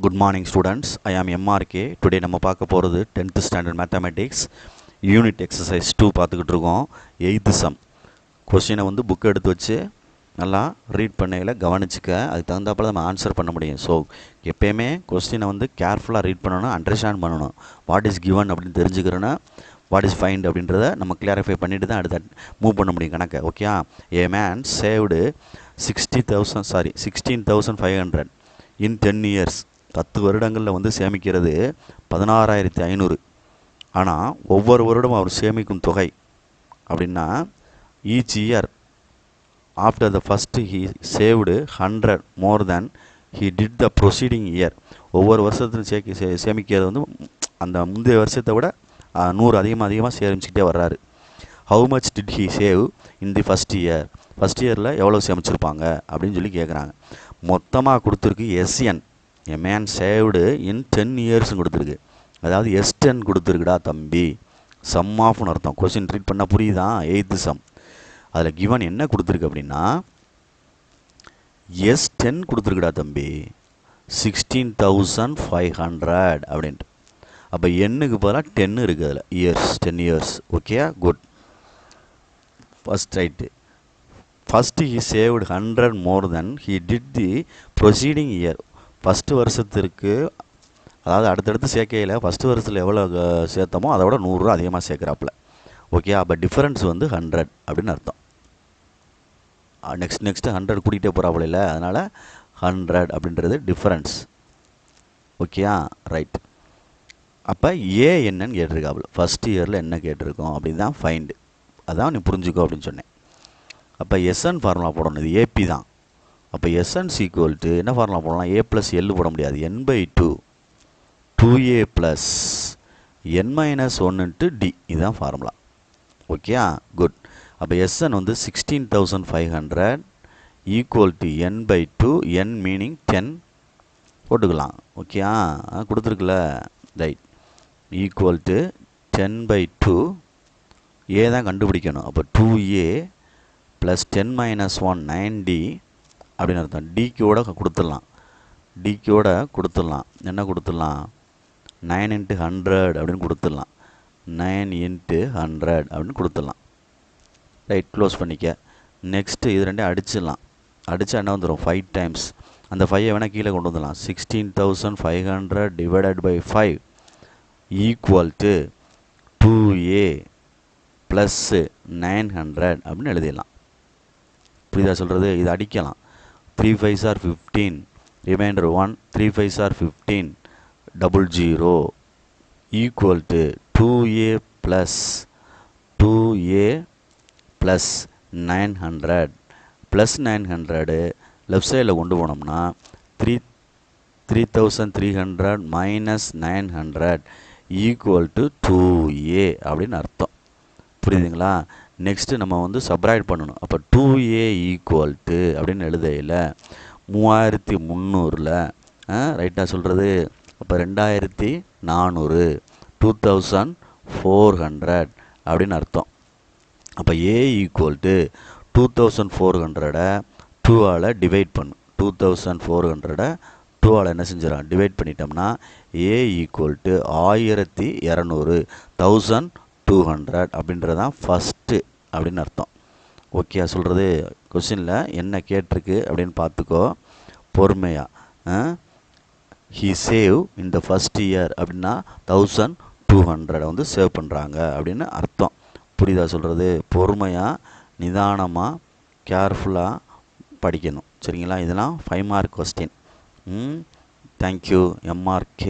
Good morning students. I am MRK. Today நம்ம பார்க்க போகிறது 10th standard mathematics unit exercise 2 பார்த்துக்கிட்டு இருக்கோம். 8th sum. கொஸ்டினை வந்து புக் எடுத்து வச்சு நல்லா ரீட் பண்ணையில் கவனிச்சுக்க, அதுக்கு தகுந்தாப்பில் நம்ம ஆன்சர் பண்ண முடியும். ஸோ எப்போயுமே கொஸ்டினை வந்து கேர்ஃபுல்லாக ரீட் பண்ணணும், அண்டர்ஸ்டாண்ட் பண்ணணும். வாட் இஸ் கிவன் அப்படின்னு தெரிஞ்சுக்கிறோன்னா வாட் இஸ் ஃபைண்ட் அப்படின்றத நம்ம கிளாரிஃபை பண்ணிட்டு தான் அடுத்த மூவ் பண்ண முடியும் கணக்கை. Okay, a man saved 16,500 in 10 years. 10 வருடங்களில் வந்து சேமிக்கிறது 16,500. ஆனால் ஒவ்வொரு வருடமும் அவர் சேமிக்கும் தொகை அப்படின்னா each year after the first he saved 100 more than he did the proceeding year. ஒவ்வொரு வருஷத்துலையும் சேமிக்கிறது வந்து அந்த முந்தைய வருஷத்தை விட 100 அதிகமாக சேமிச்சுக்கிட்டே வர்றாரு. How much did he save in the first year. First இயரில் எவ்வளோ சேமிச்சிருப்பாங்க அப்படின்னு சொல்லி கேட்குறாங்க. மொத்தமாக கொடுத்துருக்கு எஸ்என். எ மேன் சேவ்டு இன் 10 இயர்ஸ்னு கொடுத்துருக்கு. அதாவது S10 கொடுத்துருக்குடா தம்பி. சம் ஆஃப்னு அர்த்தம். கொஸ்டின் ட்ரீட் பண்ணால் புரியுதா? 8th some. அதில் கிவன் என்ன கொடுத்துருக்கு அப்படின்னா S10 கொடுத்துருக்குடா தம்பி, 16,500 அப்படின்ட்டு. அப்போ எண்ணுக்கு பதிலாக 10 இருக்குது அதில். Years, 10 years. Okay, good. First right. First he saved 100 more then he did the proceeding year. First வருஷத்திற்கு, அதாவது அடுத்தடுத்து சேர்க்கையில் ஃபஸ்ட்டு வருஷத்தில் எவ்வளோ சேர்த்தமோ அதை விட 100 ரூபா அதிகமாக சேர்க்குறாப்புல. ஓகே, அப்போ டிஃபரன்ஸ் வந்து 100 அப்படின்னு அர்த்தம். நெக்ஸ்ட்டு 100 கூட்டிகிட்டே போகிறாப்புல இல்லை, அதனால் 100 அப்படின்றது டிஃபரன்ஸ். ஓகேயா, ரைட். அப்போ ஏ என்னன்னு கேட்டிருக்காப்புல. ஃபஸ்ட் இயரில் என்ன கேட்டிருக்கோம் அப்படின்னு தான் ஃபைண்டு. அதான் நீ புரிஞ்சுக்கோ அப்படின்னு சொன்னேன். அப்போ எஸ்என் ஃபார்முலா போடணும். இது ஏபி தான். அப்போ எஸ்என்ஸ் ஈக்குவல் டு என்ன ஃபார்முலா போடலாம்? ஏ ப்ளஸ் எல் போட முடியாது. n/2 2a plus n-1 into D. இதுதான் ஃபார்முலா. Okay, good. அப்போ எஸ்என் வந்து 16,500 equal to n/2. n meaning 10 போட்டுக்கலாம். ஓகே, கொடுத்துருக்குல்ல, ரைட். Equal to 10/2. ஏ தான் கண்டுபிடிக்கணும். அப்போ 2a ப்ளஸ் 10-1 9d அப்படின்னு அர்த்தம். டிக்கோட கொடுத்துடலாம். டிக்கோட கொடுத்துடலாம். என்ன கொடுத்துடலாம்? 9 × 100 அப்படின்னு கொடுத்துடலாம். 9 × 100 அப்படின்னு கொடுத்துடலாம். ரைட், க்ளோஸ் பண்ணிக்க. நெக்ஸ்ட்டு இது ரெண்டையும் அடிச்சிடலாம். அடித்தா என்ன வந்துடும்? 5 டைம்ஸ். அந்த 5 வேணால் கீழே கொண்டு வந்துடலாம். 16,500 divided by 5 equal to 2a plus 900 அப்படின்னு எழுதிடலாம். புரியுதா சொல்கிறது? இது அடிக்கலாம். 3 5s are 15, remainder 1, 3 5s are 15, 00 equal to 2a plus 900 plus 900 left சைடில் கொண்டு போனோம்னா 3,300 minus 900 equal to 2a அப்படின்னு அர்த்தம். புரியுதுங்களா? நெக்ஸ்ட்டு நம்ம வந்து சப்ராக்ட் பண்ணணும். அப்போ 2a ஈக்குவல் டு அப்படின்னு எழுதையில் 3,300ல் ரைட்டாக சொல்கிறது. அப்போ 2,400 2,400 அப்படின்னு அர்த்தம். அப்போ a ஈக்குவல் டு 2,400 2ஆல் டிவைட் பண்ணும். 2,400 2ஆல் என்ன செஞ்சிடலாம்? டிவைட் பண்ணிட்டோம்னா a ஈக்குவல் டு 1,200 1,200 அப்படின்றதான் ஃபஸ்ட்டு அப்படின்னு அர்த்தம். ஓகே சொல்கிறது? கொஸ்டினில் என்ன கேட்டிருக்கு அப்படின்னு பார்த்துக்கோ பொறுமையாக. He save in the first year அப்படின்னா 1,200 வந்து சேவ் பண்ணுறாங்க அப்படின்னு அர்த்தம். புரியுதா சொல்கிறது? பொறுமையாக நிதானமாக கேர்ஃபுல்லாக படிக்கணும். சரிங்களா? இதெல்லாம் 5 மார்க் கொஸ்டின். Thank you MRK.